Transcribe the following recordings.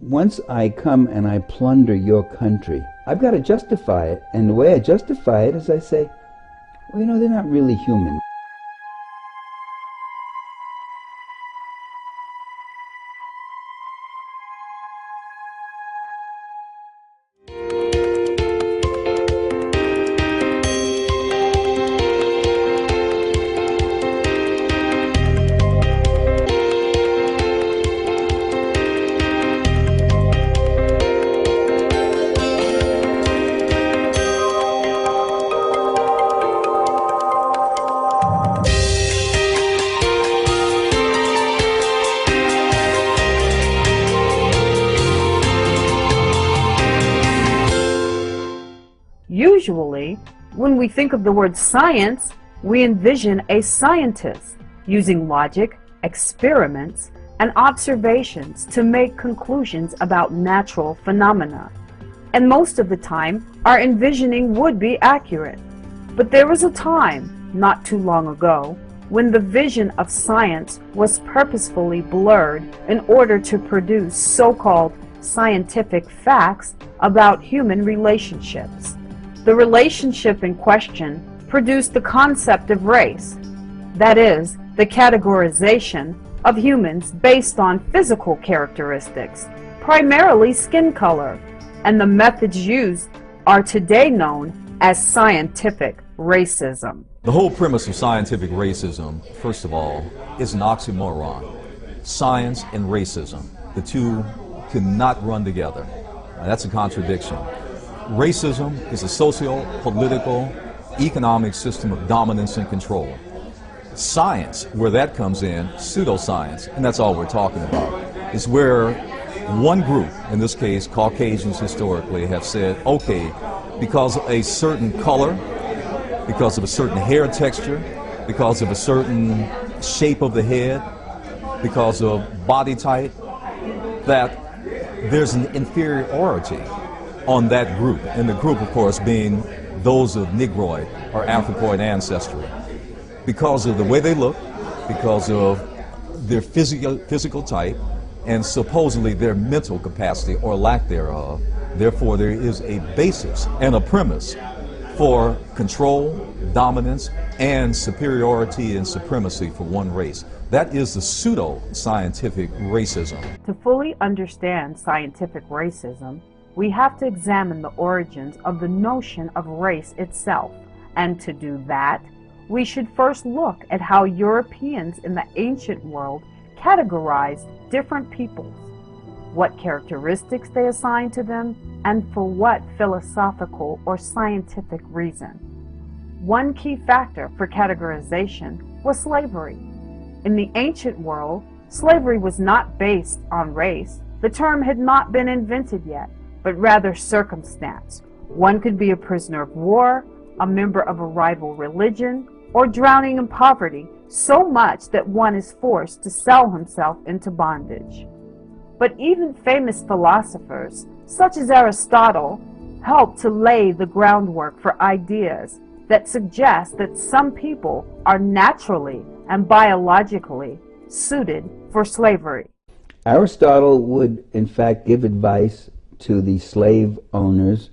once I come and I plunder your country, I've got to justify it. And the way I justify it is I say, well, you know, they're not really human. Usually, when we think of the word science, we envision a scientist using logic, experiments, and observations to make conclusions about natural phenomena. And most of the time, our envisioning would be accurate. But there was a time, not too long ago, when the vision of science was purposefully blurred in order to produce so-called scientific facts about human relationships. The relationship in question produced the concept of race, that is, the categorization of humans based on physical characteristics, primarily skin color, and the methods used are today known as scientific racism. The whole premise of scientific racism, first of all, is an oxymoron. Science and racism, the two cannot run together. That's a contradiction. Racism is a socio-political, economic system of dominance and control. Science, where that comes in, pseudoscience, and that's all we're talking about, is where one group, in this case Caucasians historically, have said, okay, because of a certain color, because of a certain hair texture, because of a certain shape of the head, because of body type, that there's an inferiority on that group, and the group, of course, being those of Negroid or Africoid ancestry. Because of the way they look, because of their physical type, and supposedly their mental capacity or lack thereof, therefore there is a basis and a premise for control, dominance, and superiority and supremacy for one race. That is the pseudo-scientific racism. To fully understand scientific racism, we have to examine the origins of the notion of race itself, and to do that, we should first look at how Europeans in the ancient world categorized different peoples, what characteristics they assigned to them, and for what philosophical or scientific reason. One key factor for categorization was slavery. In the ancient world, slavery was not based on race. The term had not been invented yet, but rather circumstance. One could be a prisoner of war, a member of a rival religion, or drowning in poverty, so much that one is forced to sell himself into bondage. But even famous philosophers, such as Aristotle, helped to lay the groundwork for ideas that suggest that some people are naturally and biologically suited for slavery. Aristotle would, in fact, give advice to the slave owners,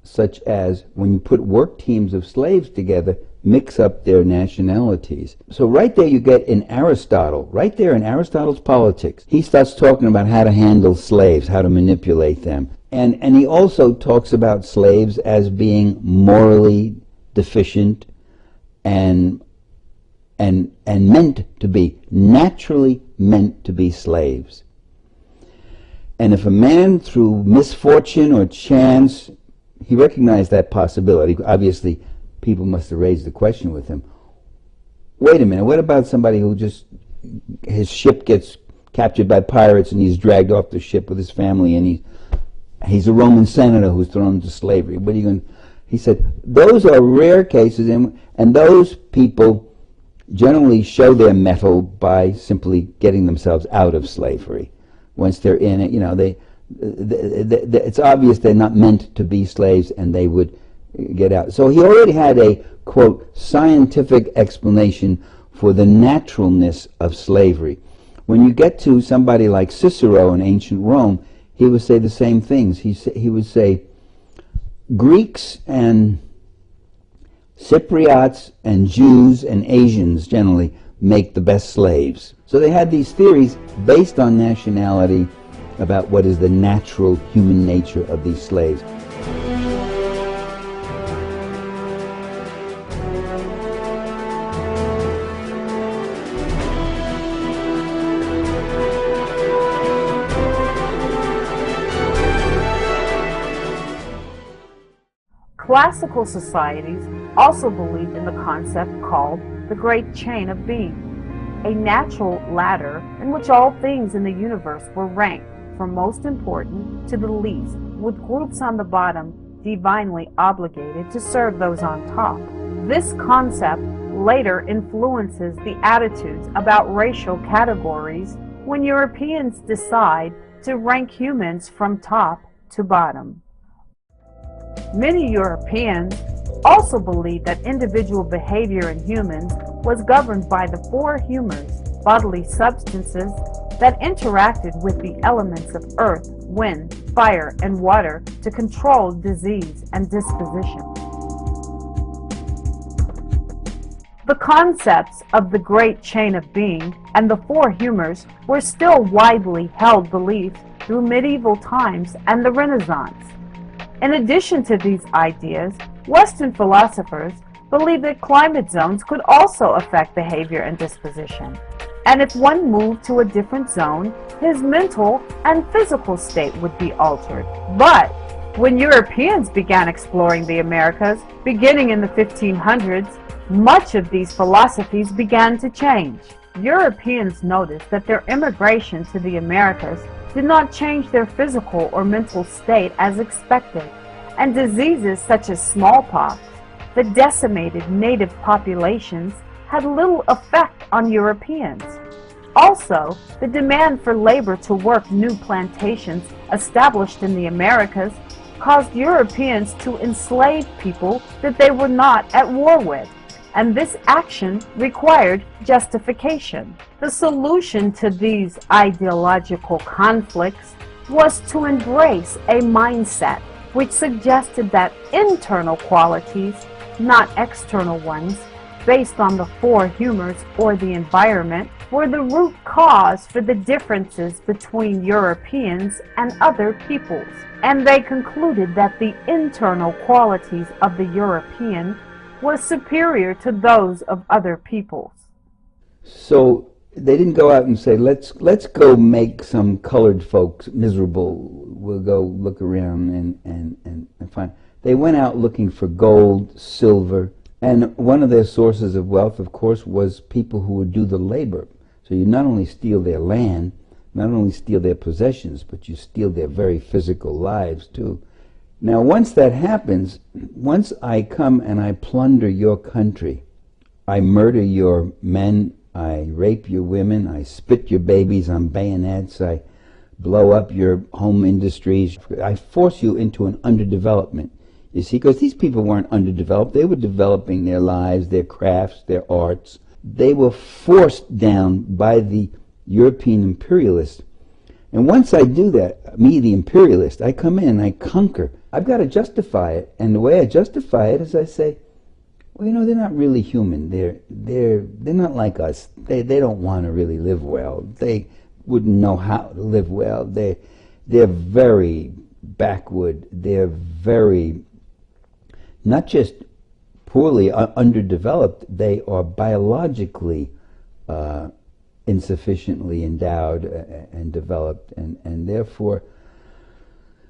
such as when you put work teams of slaves together, mix up their nationalities. So right there you get in Aristotle, right there in Aristotle's Politics, he starts talking about how to handle slaves, how to manipulate them. And he also talks about slaves as being morally deficient and meant to be, naturally meant to be slaves. And if a man, through misfortune or chance, he recognized that possibility. Obviously, people must have raised the question with him. Wait a minute, what about somebody who just, his ship gets captured by pirates and he's dragged off the ship with his family and he's a Roman senator who's thrown into slavery? What are you going? He said, those are rare cases, and those people generally show their mettle by simply getting themselves out of slavery. Once they're in it, you know, it's obvious they're not meant to be slaves, and they would get out. So he already had a, quote, scientific explanation for the naturalness of slavery. When you get to somebody like Cicero in ancient Rome, he would say the same things. He would say, Greeks and Cypriots and Jews and Asians generally make the best slaves. So they had these theories based on nationality about what is the natural human nature of these slaves. Classical societies also believed in the concept called the Great Chain of Being, a natural ladder in which all things in the universe were ranked from most important to the least, with groups on the bottom divinely obligated to serve those on top. This concept later influences the attitudes about racial categories when Europeans decide to rank humans from top to bottom. Many Europeans also believed that individual behavior in humans was governed by the four humors, bodily substances that interacted with the elements of earth, wind, fire, and water to control disease and disposition. The concepts of the Great Chain of Being and the four humors were still widely held beliefs through medieval times and the Renaissance. In addition to these ideas, Western philosophers believed that climate zones could also affect behavior and disposition, and if one moved to a different zone, his mental and physical state would be altered. But when Europeans began exploring the Americas, beginning in the 1500s, much of these philosophies began to change. Europeans noticed that their immigration to the Americas did not change their physical or mental state as expected, and diseases such as smallpox that decimated native populations had little effect on Europeans. Also, the demand for labor to work new plantations established in the Americas caused Europeans to enslave people that they were not at war with, and this action required justification. The solution to these ideological conflicts was to embrace a mindset which suggested that internal qualities, not external ones, based on the four humors or the environment, were the root cause for the differences between Europeans and other peoples. And they concluded that the internal qualities of the European was superior to those of other peoples. So they didn't go out and say, let's go make some colored folks miserable. We'll go look around and find. They went out looking for gold, silver, and one of their sources of wealth, of course, was people who would do the labor. So you not only steal their land, not only steal their possessions, but you steal their very physical lives too. Now once that happens, once I come and I plunder your country, I murder your men, I rape your women, I spit your babies on bayonets, I blow up your home industries, I force you into an underdevelopment. You see, because these people weren't underdeveloped, they were developing their lives, their crafts, their arts. They were forced down by the European imperialists. And once I do that, me, the imperialist, I come in and I conquer. I've got to justify it. And the way I justify it is I say, well, you know, they're not really human. They're not like us. They don't want to really live well. They wouldn't know how to live well. They're very backward. They're very, not just poorly underdeveloped, they are biologically insufficiently endowed and developed, and therefore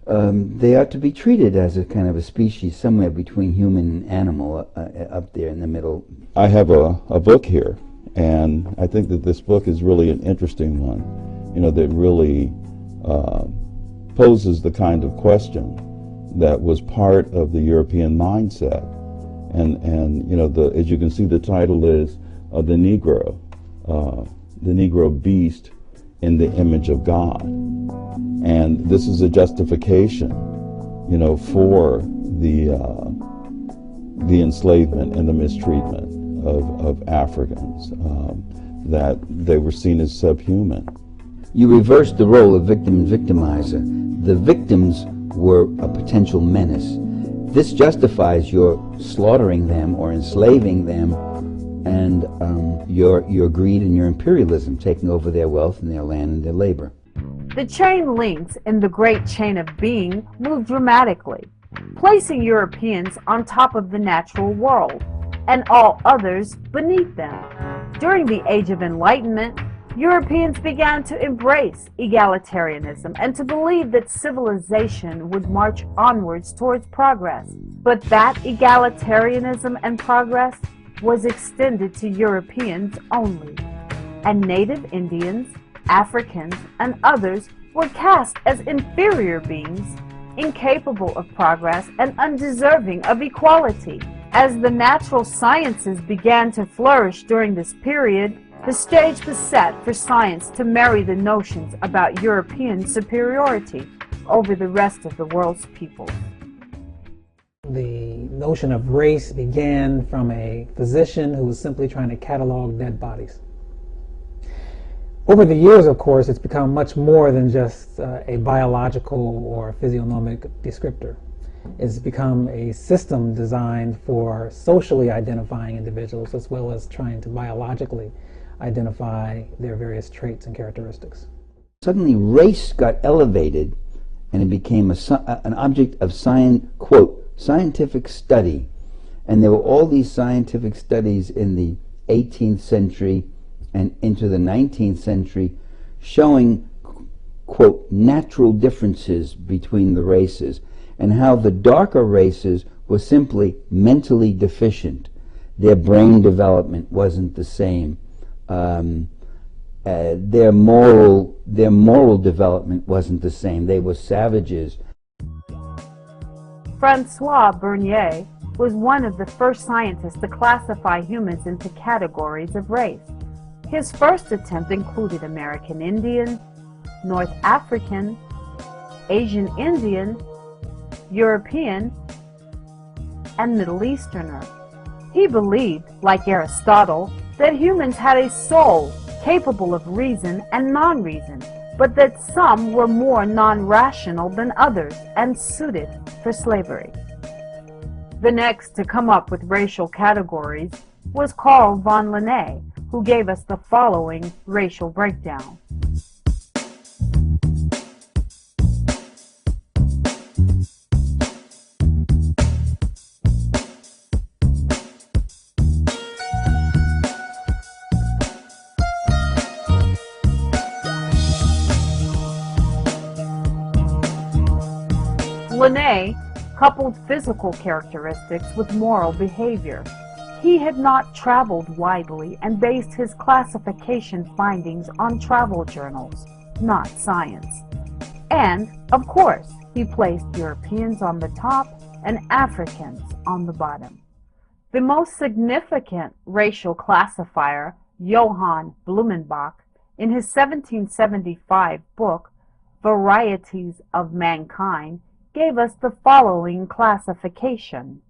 they ought to be treated as a kind of a species somewhere between human and animal, up there in the middle. I have a book here, and I think that this book is really an interesting one, you know, that really poses the kind of question that was part of the European mindset. And you know, as you can see, the title is the Negro Beast in the Image of God. And this is a justification, you know, for the enslavement and the mistreatment of Africans, that they were seen as subhuman. You reverse the role of victim and victimizer. the victims were a potential menace. This justifies your slaughtering them or enslaving them, and your greed and your imperialism, taking over their wealth and their land and their labor. The chain links in the great chain of being moved dramatically, placing Europeans on top of the natural world and all others beneath them. During the Age of Enlightenment, Europeans began to embrace egalitarianism and to believe that civilization would march onwards towards progress. But that egalitarianism and progress was extended to Europeans only, and native Indians, Africans, and others were cast as inferior beings, incapable of progress and undeserving of equality. As the natural sciences began to flourish during this period, the stage was set for science to marry the notions about European superiority over the rest of the world's people. The notion of race began from a physician who was simply trying to catalog dead bodies. Over the years, of course, it's become much more than just a biological or physiognomic descriptor. It's become a system designed for socially identifying individuals as well as trying to biologically identify their various traits and characteristics. Suddenly race got elevated and it became an object of scientific study. And there were all these scientific studies in the 18th century and into the 19th century showing, quote, natural differences between the races, and how the darker races were simply mentally deficient. Their brain development wasn't the same. Their moral development wasn't the same. They were savages. Francois Bernier was one of the first scientists to classify humans into categories of race. His first attempt included American Indian, North African, Asian Indian, European, and Middle Easterner. He believed, like Aristotle, that humans had a soul capable of reason and non-reason, but that some were more non-rational than others and suited for slavery. The next to come up with racial categories was Carl von Linné, who gave us the following racial breakdown. Linné coupled physical characteristics with moral behavior. He had not traveled widely and based his classification findings on travel journals, not science. And, of course, he placed Europeans on the top and Africans on the bottom. The most significant racial classifier, Johann Blumenbach, in his 1775 book, Varieties of Mankind, gave us the following classification.